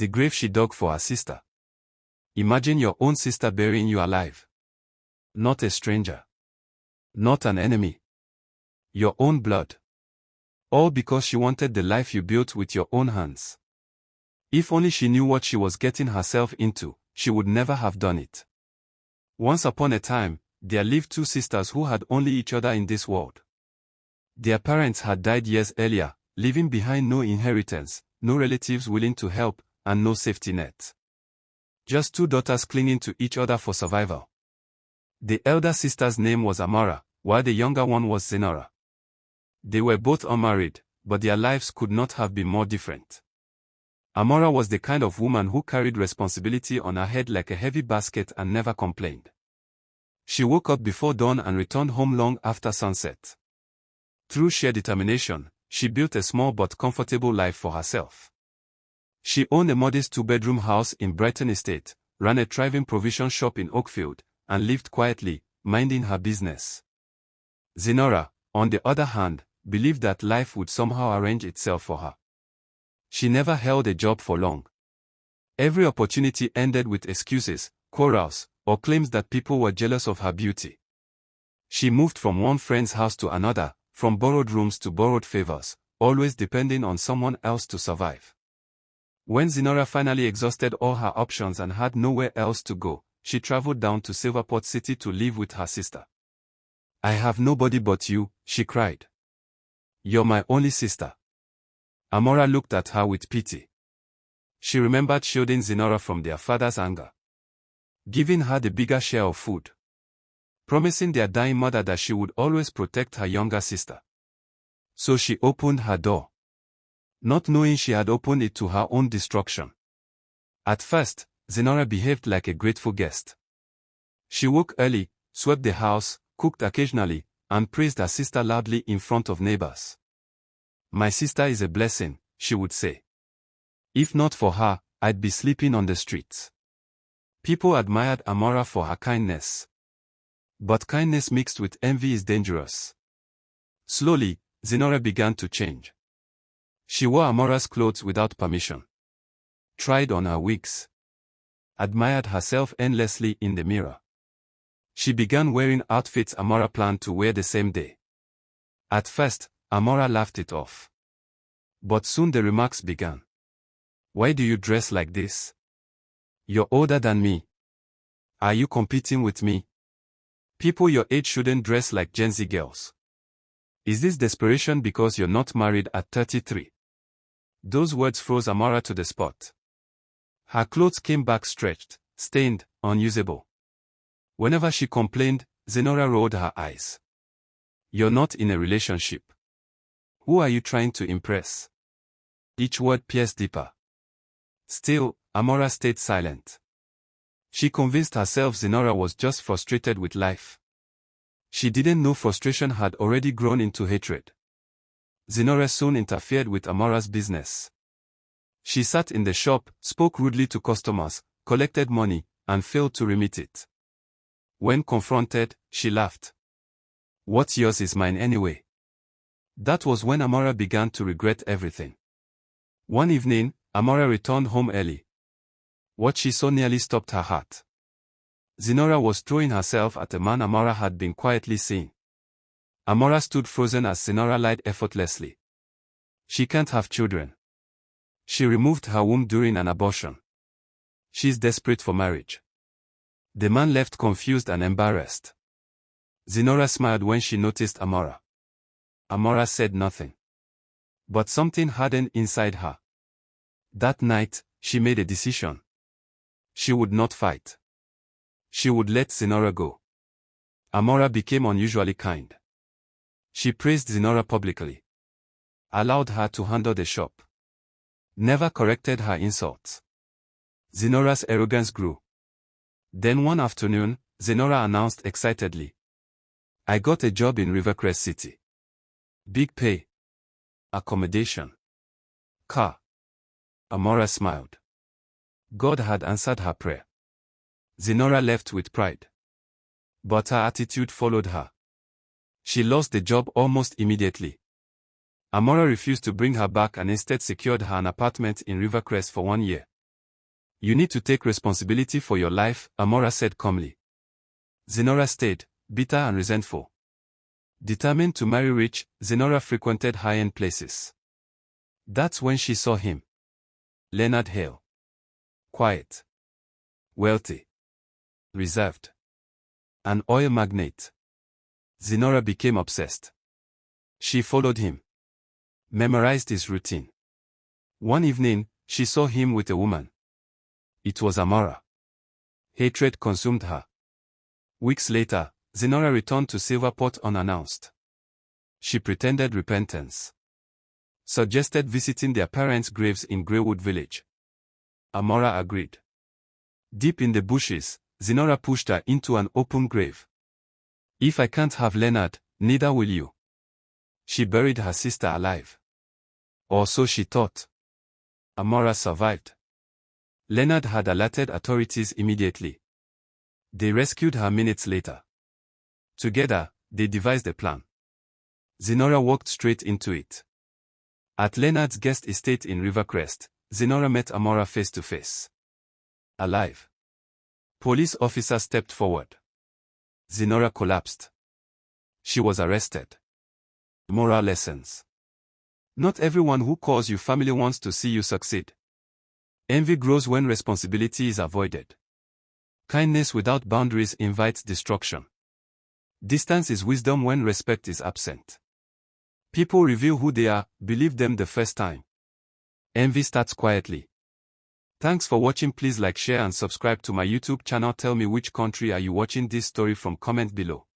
The grave she dug for her sister. Imagine your own sister burying you alive. Not a stranger. Not an enemy. Your own blood. All because she wanted the life you built with your own hands. If only she knew what she was getting herself into, she would never have done it. Once upon a time, there lived two sisters who had only each other in this world. Their parents had died years earlier, leaving behind no inheritance, no relatives willing to help, and no safety net. Just two daughters clinging to each other for survival. The elder sister's name was Amara, while the younger one was Zenora. They were both unmarried, but their lives could not have been more different. Amara was the kind of woman who carried responsibility on her head like a heavy basket and never complained. She woke up before dawn and returned home long after sunset. Through sheer determination, she built a small but comfortable life for herself. She owned a modest two-bedroom house in Brighton Estate, ran a thriving provision shop in Oakfield, and lived quietly, minding her business. Zenora, on the other hand, believed that life would somehow arrange itself for her. She never held a job for long. Every opportunity ended with excuses, quarrels, or claims that people were jealous of her beauty. She moved from one friend's house to another, from borrowed rooms to borrowed favors, always depending on someone else to survive. When Zenora finally exhausted all her options and had nowhere else to go, she traveled down to Silverport City to live with her sister. "I have nobody but you," she cried. "You're my only sister." Amara looked at her with pity. She remembered shielding Zenora from their father's anger, giving her the bigger share of food, promising their dying mother that she would always protect her younger sister. So she opened her door, not knowing she had opened it to her own destruction. At first, Zenora behaved like a grateful guest. She woke early, swept the house, cooked occasionally, and praised her sister loudly in front of neighbors. "My sister is a blessing," she would say. "If not for her, I'd be sleeping on the streets." People admired Amara for her kindness. But kindness mixed with envy is dangerous. Slowly, Zenora began to change. She wore Amara's clothes without permission, tried on her wigs, admired herself endlessly in the mirror. She began wearing outfits Amara planned to wear the same day. At first, Amara laughed it off. But soon the remarks began. "Why do you dress like this? You're older than me. Are you competing with me? People your age shouldn't dress like Gen Z girls. Is this desperation because you're not married at 33? Those words froze Amara to the spot. Her clothes came back stretched, stained, unusable. Whenever she complained, Zenora rolled her eyes. "You're not in a relationship. Who are you trying to impress?" Each word pierced deeper. Still, Amara stayed silent. She convinced herself Zenora was just frustrated with life. She didn't know frustration had already grown into hatred. Zenora soon interfered with Amara's business. She sat in the shop, spoke rudely to customers, collected money, and failed to remit it. When confronted, she laughed. "What's yours is mine anyway." That was when Amara began to regret everything. One evening, Amara returned home early. What she saw nearly stopped her heart. Zenora was throwing herself at a man Amara had been quietly seeing. Amara stood frozen as Zenora lied effortlessly. "She can't have children. She removed her womb during an abortion. She's desperate for marriage." The man left confused and embarrassed. Zenora smiled when she noticed Amara. Amara said nothing. But something hardened inside her. That night, she made a decision. She would not fight. She would let Zenora go. Amara became unusually kind. She praised Zenora publicly, allowed her to handle the shop, never corrected her insults. Zenora's arrogance grew. Then one afternoon, Zenora announced excitedly, "I got a job in Rivercrest City. Big pay. Accommodation. Car." Amara smiled. God had answered her prayer. Zenora left with pride. But her attitude followed her. She lost the job almost immediately. Amara refused to bring her back and instead secured her an apartment in Rivercrest for 1 year. You need to take responsibility for your life, Amora said calmly. Zenora stayed, bitter and resentful. Determined to marry rich, Zenora frequented high-end places. That's when she saw him. Leonard Hale. Quiet. Wealthy. Reserved. An oil magnate. Zenora became obsessed. She followed him. Memorized his routine. One evening, she saw him with a woman. It was Amora. Hatred consumed her. Weeks later, Zenora returned to Silverport unannounced. She pretended repentance. Suggested visiting their parents' graves in Greywood Village. Amora agreed. Deep in the bushes, Zenora pushed her into an open grave. If I can't have Leonard, neither will you. She buried her sister alive. Or so she thought. Amora survived. Leonard had alerted authorities immediately. They rescued her minutes later. Together, they devised a plan. Zenora walked straight into it. At Leonard's guest estate in Rivercrest, Zenora met Amora face to face. Alive. Police officer stepped forward. Zenora collapsed. She was arrested. Moral lessons. Not everyone who calls you family wants to see you succeed. Envy grows when responsibility is avoided. Kindness without boundaries invites destruction. Distance is wisdom when respect is absent. People reveal who they are, believe them the first time. Envy starts quietly. Thanks for watching. Please like, share and subscribe to my YouTube channel. Tell me which country are you watching this story from. Comment below.